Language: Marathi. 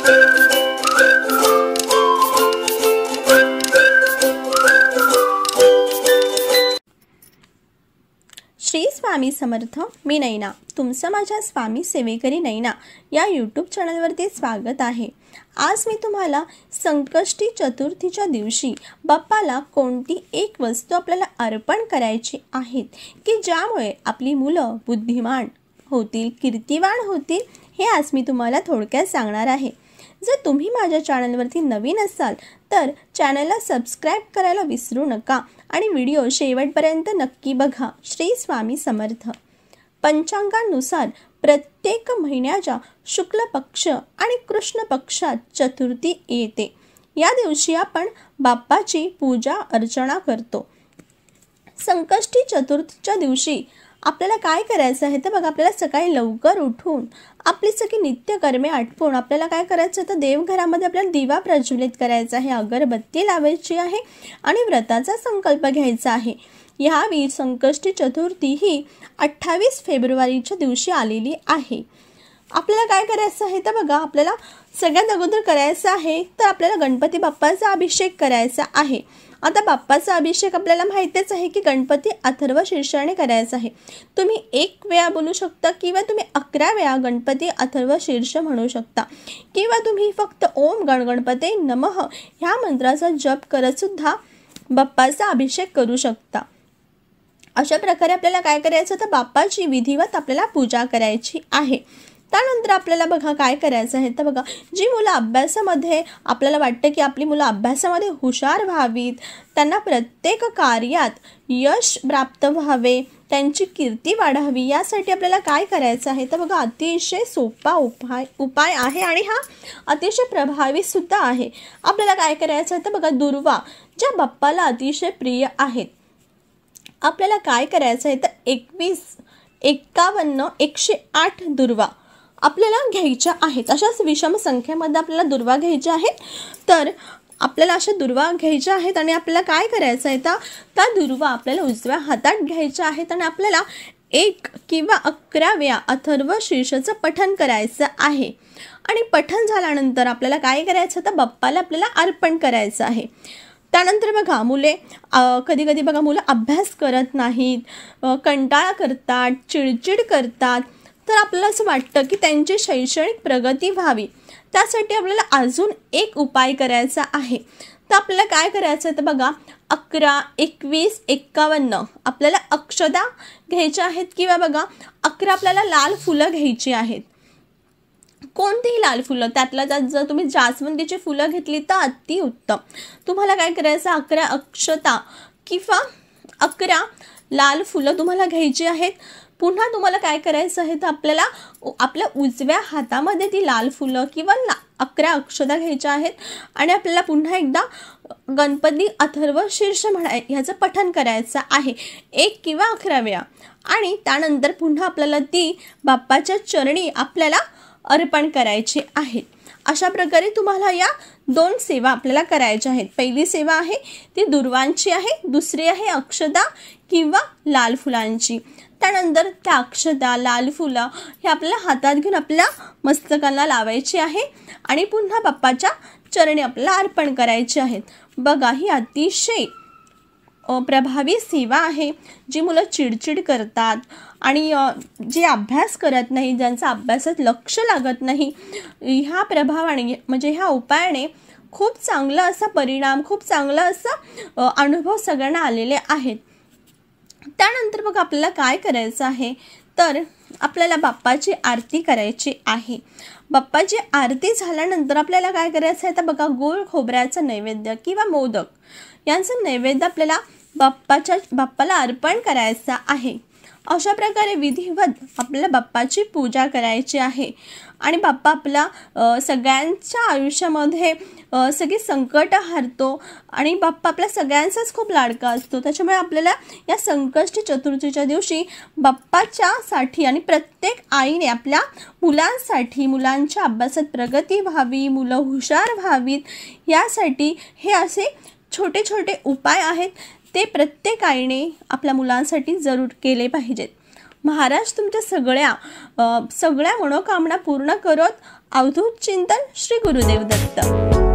श्री स्वामी समर्थ. मी नैना, तुमचं माझ्या स्वामी सेवेकरी नैना या यूट्यूब चॅनलवरती स्वागत आहे. आज मी तुम्हाला संकष्टी चतुर्थीच्या दिवशी बाप्पाला कोणती एक वस्तू आपल्याला अर्पण करायची आहेत की ज्यामुळे आपली मुलं बुद्धिमान होतील, कीर्तिवान होतील, हे आज मी तुम्हाला थोडक्यात सांगणार आहे. जर तुम्ही माझ्या चॅनलवरती नवीन असाल तर चॅनलला सबस्क्राईब करायला विसरू नका आणि व्हिडिओ शेवटपर्यंत नक्की बघा. श्री स्वामी समर्थ. पंचांगानुसार प्रत्येक महिन्याच्या शुक्ल पक्ष आणि कृष्ण पक्षात चतुर्थी येते. या दिवशी आपण बाप्पाची पूजा अर्चना करतो. संकष्टी चतुर्थीच्या दिवशी आपल्याला काय करायचं आहे तर बघा, आपल्याला सकाळी लवकर उठून आपली सगळी नित्यकर्मे आटपून आपल्याला काय करायचं तर देवघरामध्ये आपल्याला दिवा प्रज्वलित करायचा आहे, अगरबत्ती लावायची आहे आणि व्रताचा संकल्प घ्यायचा आहे. ह्यावेळी संकष्टी चतुर्थी ही 28 फेब्रुवारीच्या दिवशी आलेली आहे. आपल्याला काय करायचं आहे तर बघा, आपल्याला सगळ्यात अगोदर करायचं आहे तर आपल्याला गणपती बाप्पाचा अभिषेक करायचा आहे. आता बाप्पाचा अभिषेक आपल्याला माहितीच आहे की गणपती अथर्व शीर्षाने करायचा आहे. तुम्ही 1 वेळा बोलू शकता किंवा तुम्ही 11 वेळा गणपती अथर्व शीर्ष म्हणू शकता किंवा तुम्ही फक्त ओम गणगणपते नमः ह्या मंत्राचा जप करत सुद्धा बाप्पाचा अभिषेक करू शकता. अशा प्रकारे आपल्याला काय करायचं तर बाप्पाची विधिवत आपल्याला पूजा करायची आहे. त्यानंतर आपल्याला बघा काय करायचं आहे तर बघा, जी मुलं अभ्यासामध्ये आपल्याला वाटतं की आपली मुलं अभ्यासामध्ये हुशार व्हावीत, त्यांना प्रत्येक कार्यात यश प्राप्त व्हावे, त्यांची कीर्ती वाढावी, यासाठी आपल्याला काय करायचं आहे तर बघा, अतिशय सोपा उपाय आहे आणि हा अतिशय प्रभावी सुद्धा आहे. आपल्याला काय करायचं आहे तर बघा, दुर्वा ज्या बाप्पाला अतिशय प्रिय आहेत, आपल्याला काय करायचं आहे तर 21, 51, 108 दुर्वा आपल्याला घ्यायच्या आहेत. अशाच विषम संख्येमध्ये आपल्याला दुर्वा घ्यायच्या आहेत. तर आपल्याला अशा दुर्वा घ्यायच्या आहेत आणि आपल्याला काय करायचं आहे तर त्या दुर्वा आपल्याला उजव्या हातात घ्यायच्या आहेत आणि आपल्याला 1 किंवा 11 वेळा अथर्व शीर्षाचं पठण करायचं आहे. आणि पठण झाल्यानंतर आपल्याला काय करायचं तर बाप्पाला आपल्याला अर्पण करायचं आहे. त्यानंतर बघा, मुले कधी कधी बघा मुलं अभ्यास करत नाहीत, कंटाळा करतात, चिडचिड करतात. तर आपल्याला असं वाटतं की त्यांची शैक्षणिक प्रगती व्हावी, त्यासाठी आपल्याला अजून एक उपाय करायचा आहे. तर आपल्याला काय करायचं आहे तर बघा, 11, 21, 51 आपल्याला अक्षता घ्यायच्या आहेत किंवा बघा 11 आपल्याला लाल फुलं घ्यायची आहेत. कोणतीही लाल फुलं, त्यातल्या त्यात जर तुम्ही जास्वंदीची फुलं घेतली तर अतिउत्तम. तुम्हाला काय करायचं, 11 अक्षता किंवा 11 लाल फुलं तुम्हाला घ्यायची आहेत. पुन्हा तुम्हाला काय करायचं आहे तर आपल्याला आपल्या उजव्या हातामध्ये ती लाल फुलं किंवा 11 अक्षता घ्यायच्या आहेत आणि आपल्याला पुन्हा एकदा गणपती अथर्व शीर्ष ह्याचं पठण करायचं आहे 1 किंवा 11 वेळा. आणि त्यानंतर पुन्हा आपल्याला ती बाप्पाच्या चरणी आपल्याला अर्पण करायची आहेत. अशा प्रकारे तुम्हाला या 2 सेवा आपल्याला करायच्या आहेत. पहिली सेवा आहे ती दुर्वांची आहे, दुसरी आहे अक्षता किंवा लाल फुलांची. त्यानंतर त्या अक्षता, लाल फुलं हे आपल्याला हातात घेऊन आपल्या मस्तकाला लावायची आहे आणि पुन्हा बाप्पाच्या चरणी आपल्याला अर्पण करायचे आहेत. बघा, ही अतिशय प्रभावी सेवा आहे. जी मुलं चिडचिड करतात आणि जे अभ्यास करत नाही, ज्यांचा अभ्यासात लक्ष लागत नाही, ह्या प्रभावाने म्हणजे ह्या उपायाने खूप चांगला असा परिणाम, खूप चांगला असा अनुभव सगळ्यांना आलेले आहेत. त्यानंतर बघा आपल्याला काय करायचं आहे तर आपल्याला बाप्पाची आरती करायची आहे. बाप्पाची आरती झाल्यानंतर आपल्याला काय करायचं आहे तर बघा, गोड खोबऱ्याचं नैवेद्य किंवा मोदक यांचं नैवेद्य आपल्याला बाप्पाला अर्पण करायचं आहे. अशा प्रकारे विधिवत आपल्याला बाप्पाची पूजा करायची आहे आणि बाप्पा आपला सगळ्यांच्या आयुष्यामध्ये सगळी संकट हरतो आणि बाप्पा आपल्या सगळ्यांचाच खूप लाडका असतो. त्याच्यामुळे आपल्याला या संकष्टी चतुर्थीच्या दिवशी बाप्पाच्यासाठी आणि प्रत्येक आईने आपल्या मुलांसाठी, मुलांच्या अभ्यासात प्रगती व्हावी, मुलं हुशार व्हावीत, यासाठी हे असे छोटे छोटे उपाय आहेत. ते प्रत्येक आईने आपल्या मुलांसाठी जरूर केले पाहिजेत. महाराज तुमच्या सगळ्या मनोकामना पूर्ण करत अवधूत चिंतन श्री गुरुदेव दत्त.